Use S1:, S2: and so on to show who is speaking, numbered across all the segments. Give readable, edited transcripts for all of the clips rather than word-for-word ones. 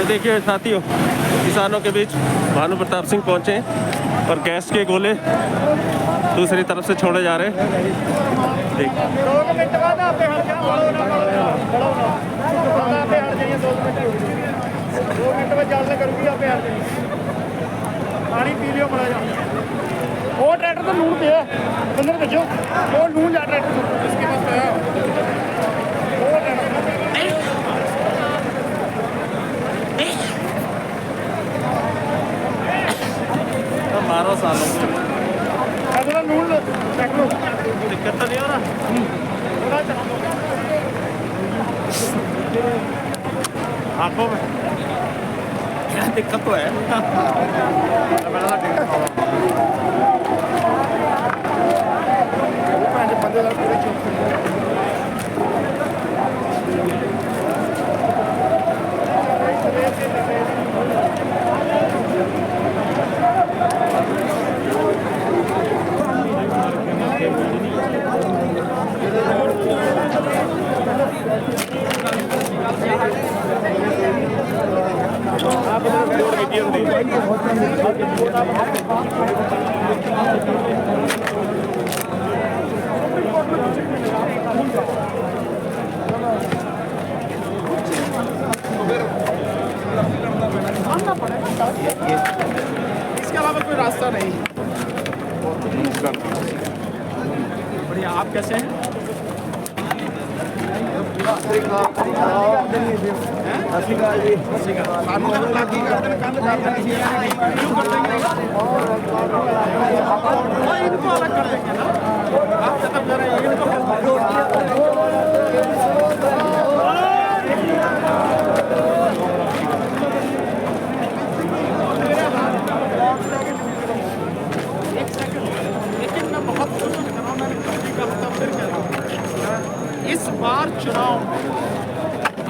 S1: देखिए साथियों, किसानों के बीच भानु प्रताप सिंह पहुंचे और गैस के गोले दूसरी तरफ से छोड़े जा रहे हैं। देखिए
S2: 2 मिनट बाद आपे हट जाओ, आपे हट जाइए 2 मिनट बाद जल्द करूँगी, आपे हट जाइए। पानी पी लियो बड़ा जा। वो ट्रैक्टर तो लून पे है, अंदर भेजो वो लून जा ट्रैक्टर इसके पास है वो ट्रैक्टर
S1: मारो सालों
S2: अगला लून ट्रैक्टर
S1: दिक्कत तो नहीं हो रहा। आंखों में क्या दिक्कत तो है।
S2: इसके अलावा कोई रास्ता नहीं। बढ़िया, आप कैसे हैं? इनको अलग कर देंगे ना, आप जब जा रहे हैं इनको इस बार चुनाव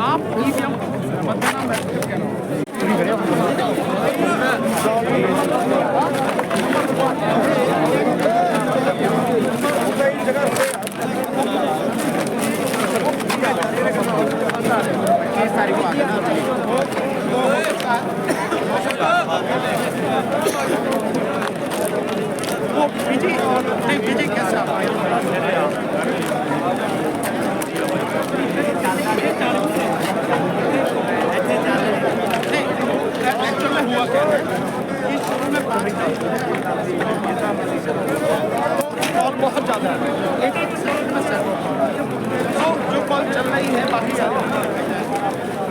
S2: आप ईवीएम मतदान बैठकर कह रहा हूँ वो बीजी नहीं, बीजी कैसे आप हुआ क्या है कि शुरू में पानी और बहुत ज़्यादा है, 80% में सेट तो जो कॉल चल रही है बाकी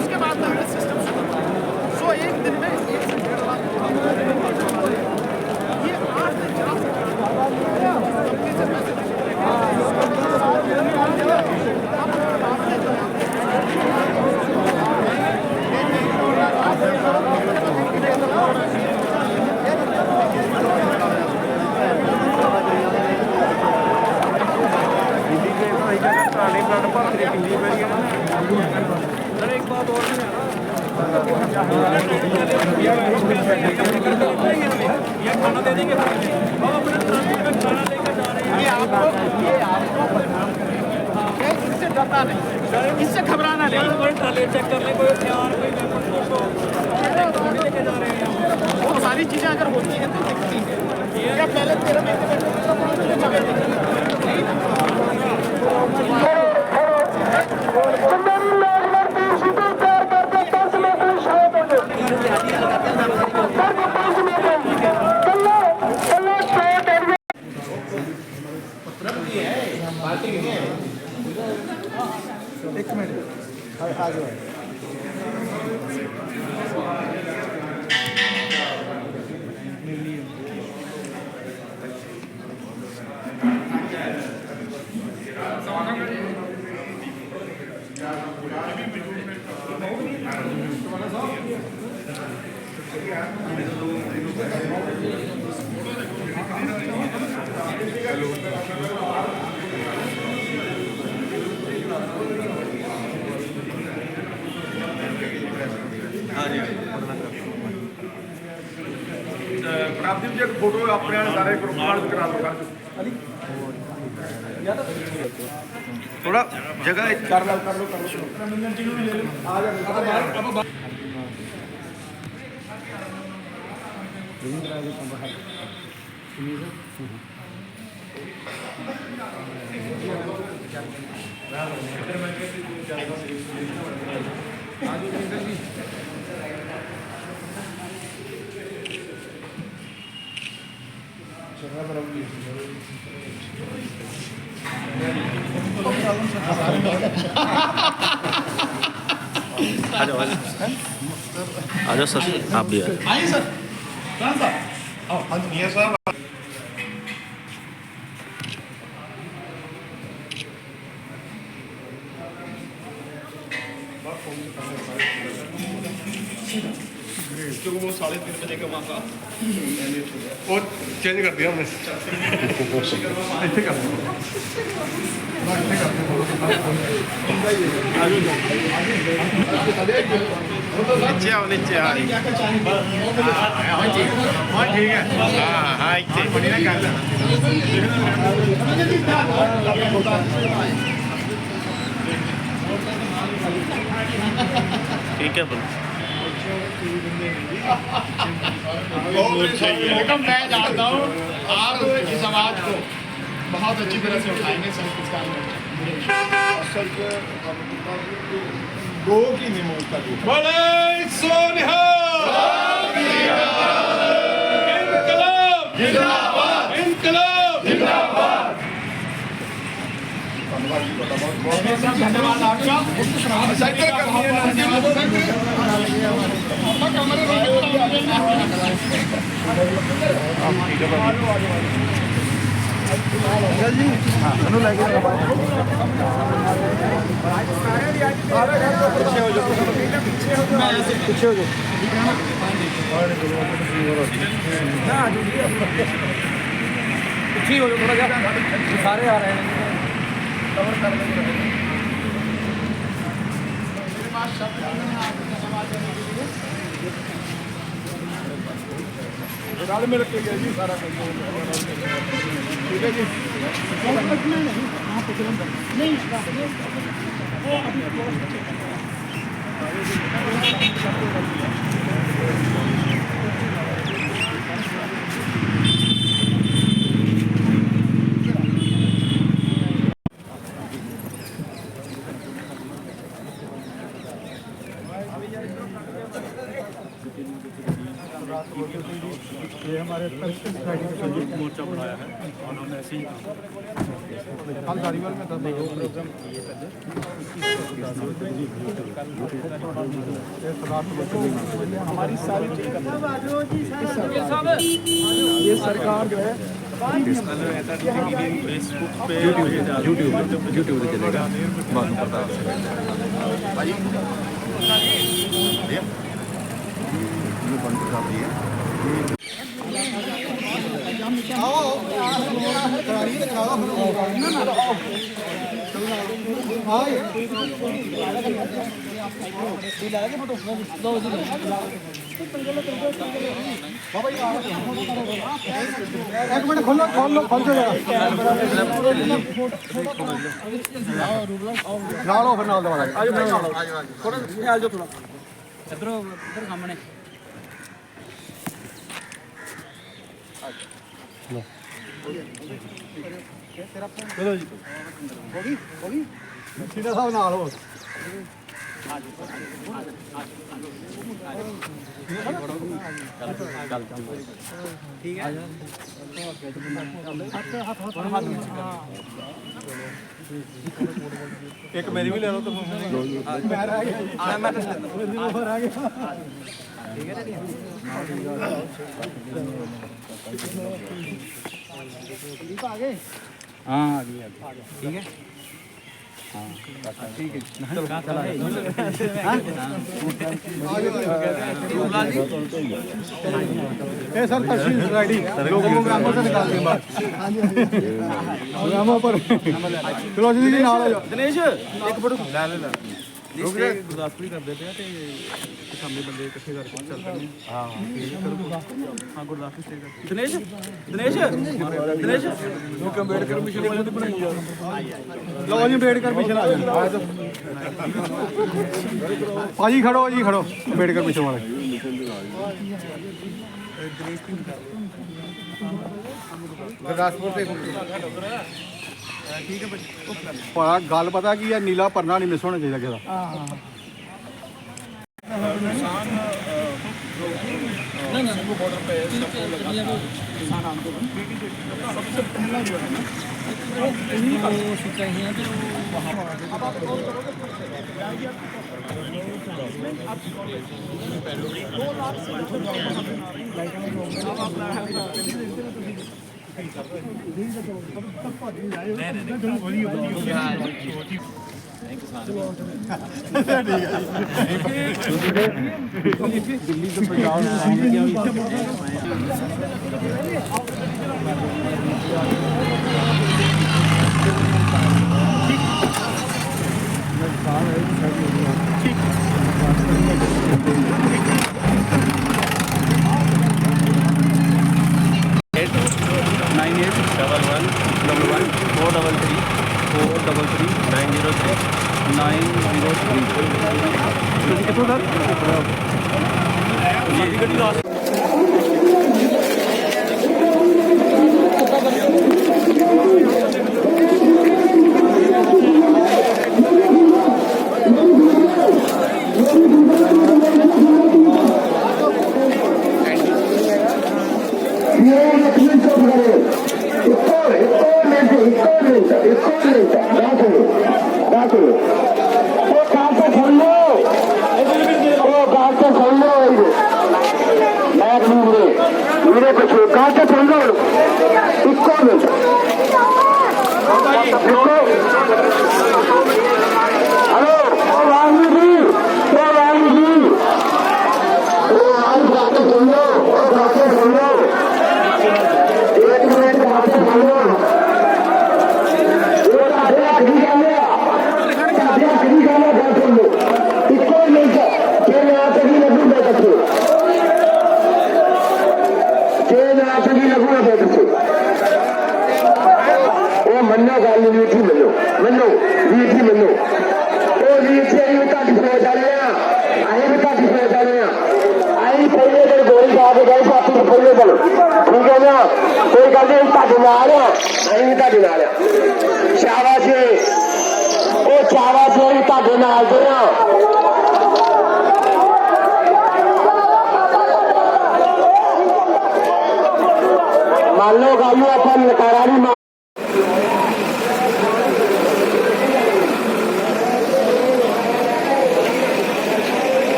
S2: उसके बाद में सिस्टम सो एक दिन में 1 से 1.5 लाख ये 8 से 4 से पैसे एक बात और ये खाना दे देंगे, ये आपको इससे डरना नहीं, इससे घबराना नहीं। कोई ट्राली चेक कर ले, कोई हथियार, लेके जा रहे हैं, वो सारी चीज़ें अगर होती हैं तो दिखती है। क्या पहले 13 महीने एक मिनट आ जाओ।
S3: ਜੀ ਇੱਕ ਫੋਟੋ ਆਪਣੇ ਵਾਲੇ ਸਾਰੇ ਗਰੁੱਪ ਨਾਲ ਵੀ ਕਰਾ ਲਓ ਕਰ ਥੋੜਾ ਜਗ੍ਹਾ ਕਰ ਲਓ ਆ ਜਾ
S1: आ जाओ सर, आप भी आ जाओ।
S3: आइए सर कहाँ सर हाँ जी मियाँ साहब क्योंकि वो 3:30 बजे का वहाँ का वो चेंज कर दिया हमने ऐसे कर नीचे आओ नीचे हाँ ठीक है हाँ इतने बड़ी ना कर
S1: ठीक है बोलो।
S2: लेकिन मैं जानता हूँ आप इस आवाज को बहुत अच्छी तरह से उठाएंगे संस्कृत
S3: दो की निमोज का बोले सोनिहाल इनकलाब जिंदाबाद इनकलाब जिंदाबाद
S2: धन्यवाद आपका
S3: साइकिल करनी है जी लेके पीछे हो जाओ
S2: पीछे हो जाओ थोड़ा सा सारे आ रहे हैं कवर कर देंगे
S3: रल मिल के गया जी सारा ठीक है जी ये हमारे मोर्चा बनाया है उन्होंने ऐसे ही कल धारीवाल में था प्रोग्राम हमारी सारी ये सरकार जो है फेसबुक पे यूट्यूब पे चलेगा भानु प्रताप एक मिनट खोलो खोल लो खोल जाएगा नालो फिर नाल दो आज थोड़ा आ जाओ थोड़ा इधर सामने चलो जी होगी सीधा साहब नाल हो ठीक है एक मेरी भी ले लो तुम मैं रह गया मैं रह गया ठीक है आ गए हाँ आ गए ठीक है हाँ ठीक है चलो चला सर तस्वीर आईडी लोगों ग्रामों से निकाल दें बात ग्रामों पर चलो जी नाल दिनेश एक फोटो ले ले
S4: ਗੁਰਦਾਸਪੁਰ ਕਰਦੇ ਪਏ ਆ ਤੇ ਸਾਹਮਣੇ ਬੰਦੇ ਇਕੱਠੇ ਕਰਕੇ ਚੱਲ ਪਏ ਹਾਂ ਹਾਂ ਗੁਰਦਾਸਪੁਰ ਸਟੇ ਕਰ ਦਿਨੇਸ਼ ਦਿਨੇਸ਼ ਦਿਨੇਸ਼ ਲੋਕ ਅੰਬੇਡਕਰ ਮਿਸ਼ਨ ਵਾਲਿਆਂ ਦੀ ਬਣਾਈ ਜਾ ਲਓ ਜੀ ਅੰਬੇਡਕਰ ਮਿਸ਼ਨ ਆ ਜਾਣ ਭਾਜੀ ਖੜੋ ਜੀ ਖੜੋ ਅੰਬੇਡਕਰ ਮਿਸ਼ਨ ਵਾਲੇ ਗੁਰਦਾਸਪੁਰ ਤੇ ਠੀਕ ਹੈ ਭਾਜੀ ਗੱਲ ਪਤਾ ਕੀ ਹੈ ਨੀਲਾ ਪਰਨਾ ਨਹੀਂ ਮਿਸ ਹੋਣਾ ਚਾਹੀਦਾ ਕਿਸੇ ਦਾ सबसे पहला जो है ना वो सोचा ही है दिल्ली से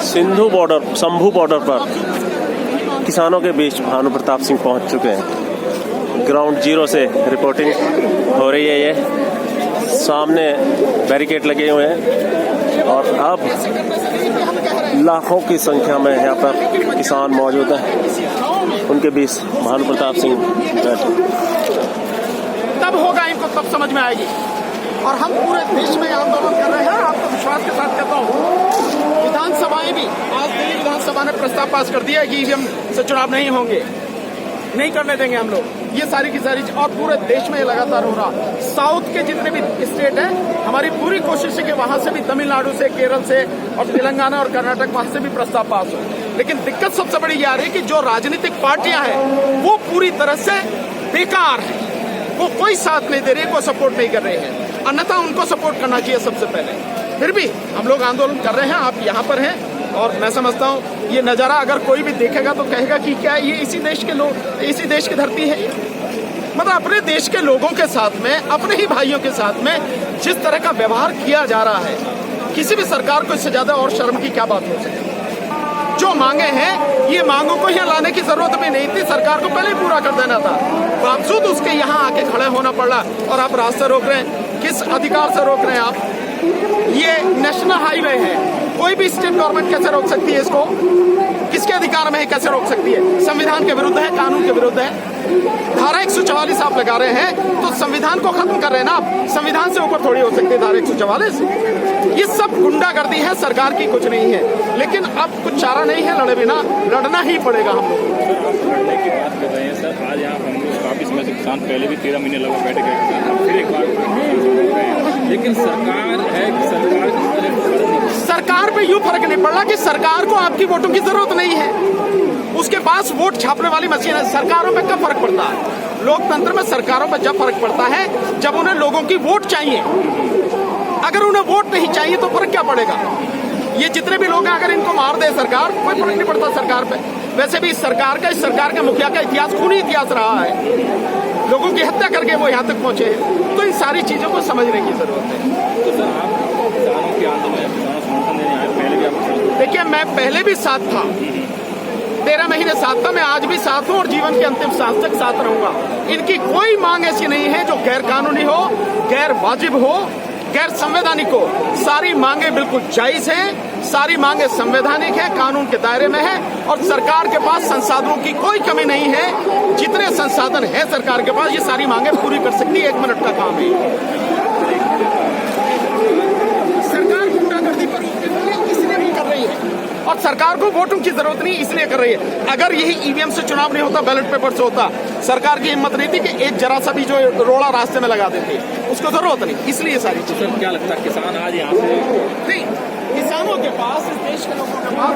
S1: सिंधु बॉर्डर शंभू बॉर्डर पर किसानों के बीच भानु प्रताप सिंह पहुंच चुके हैं। ग्राउंड जीरो से रिपोर्टिंग हो रही है। ये सामने बैरिकेड लगे हुए हैं और अब लाखों की संख्या में यहाँ पर किसान मौजूद हैं। उनके बीच भानु प्रताप सिंह बैठे।
S2: तब होगा, इनको तब समझ में आएगी। और हम पूरे देश में आंदोलन कर रहे हैं। आपको विश्वास के साथ कहता हूँ, विधानसभाएं भी आज दिल्ली विधानसभा ने प्रस्ताव पास कर दिया कि ईवीएम से चुनाव नहीं होंगे, नहीं करने देंगे हम लोग। ये सारी की सारी और पूरे देश में ये लगातार हो रहा। साउथ के जितने भी स्टेट हैं, हमारी पूरी कोशिश है कि वहां से भी, तमिलनाडु से, केरल से और तेलंगाना और कर्नाटक, वहां से भी प्रस्ताव पास हो। लेकिन दिक्कत सबसे बड़ी ये आ रही है कि जो राजनीतिक पार्टियां हैं वो पूरी तरह से बेकार है, वो कोई साथ नहीं दे रही है, कोई सपोर्ट नहीं कर रहे हैं। अन्यथा उनको सपोर्ट करना चाहिए सबसे पहले। फिर भी हम लोग आंदोलन कर रहे हैं, आप यहाँ पर हैं, और मैं समझता हूँ ये नज़ारा अगर कोई भी देखेगा तो कहेगा कि क्या ये इसी देश के लोग, इसी देश की धरती है। मतलब अपने देश के लोगों के साथ में, अपने ही भाइयों के साथ में जिस तरह का व्यवहार किया जा रहा है, किसी भी सरकार को इससे ज्यादा और शर्म की क्या बात हो सकती है। जो मांगे हैं, ये मांगों को यहाँ लाने की जरूरत भी नहीं थी, सरकार को पहले ही पूरा कर देना था। बावजूद उसके यहाँ आके खड़े होना पड़ा और आप रास्ता रोक रहे हैं। किस अधिकार से रोक रहे हैं आप? ये नेशनल हाईवे है, कोई भी स्टेट गवर्नमेंट कैसे रोक सकती है इसको? किसके अधिकार में है, कैसे रोक सकती है? संविधान के विरुद्ध है, कानून के विरुद्ध है। धारा 144 आप लगा रहे हैं तो संविधान को खत्म कर रहे हैं ना आप। संविधान से ऊपर थोड़ी हो सकती है धारा 144। ये सब गुंडागर्दी है, सरकार की कुछ नहीं है। लेकिन अब कुछ चारा नहीं है, लड़े बिना, लड़ना ही पड़ेगा हम लोग।
S5: लड़ने की बात कर रहे हैं सर, आज यहाँ हम लोग काफी समय से किसान पहले भी 13 महीने लगभग बैठे गए, फिर एक बार, लेकिन सरकार है कि सरकार पे यूं फर्क नहीं पड़ रहा कि सरकार को आपकी वोटों की जरूरत नहीं है, उसके पास वोट छापने वाली मशीन है। सरकारों पे कब फर्क पड़ता है? लोकतंत्र में सरकारों पे जब फर्क पड़ता है जब उन्हें लोगों की वोट चाहिए। अगर उन्हें वोट नहीं चाहिए तो फर्क क्या पड़ेगा? ये जितने भी लोग हैं, अगर इनको मार दे सरकार, कोई फर्क नहीं पड़ता सरकार पे। वैसे भी इस सरकार के मुखिया का इतिहास खूनी इतिहास रहा है, लोगों की हत्या करके वो यहाँ तक पहुंचे हैं। तो इन सारी चीजों को समझने की जरूरत है। तो सर आप किसानों के आंदोलन, किसानों समर्थन देने आए, पहले भी आप
S2: देखिए, मैं पहले भी साथ था, 13 महीने साथ था, मैं आज भी साथ हूँ और जीवन के अंतिम सांस तक साथ रहूंगा। इनकी कोई मांग ऐसी नहीं है जो गैर कानूनी हो, गैर वाजिब हो, गैर संवैधानिक हो। सारी मांगे बिल्कुल जायज हैं, सारी मांगे संवैधानिक है, कानून के दायरे में है, और सरकार के पास संसाधनों की कोई कमी नहीं है। जितने संसाधन है सरकार के पास, ये सारी मांगे पूरी कर सकती है। 1 मिनट का काम है। सरकार गुंडागर्दी पर इसलिए भी कर रही है और सरकार को वोटों की जरूरत नहीं इसलिए कर रही है। अगर यही ईवीएम से चुनाव नहीं होता, बैलेट पेपर से होता, सरकार की हिम्मत नहीं थी कि एक जरा सा भी जो रोड़ा रास्ते में लगा देती, उसको जरूरत नहीं, इसलिए सारी चीजें।
S5: क्या लगता है किसान आज यहाँ से
S2: नहीं, किसानों के पास, इस देश के लोगों के पास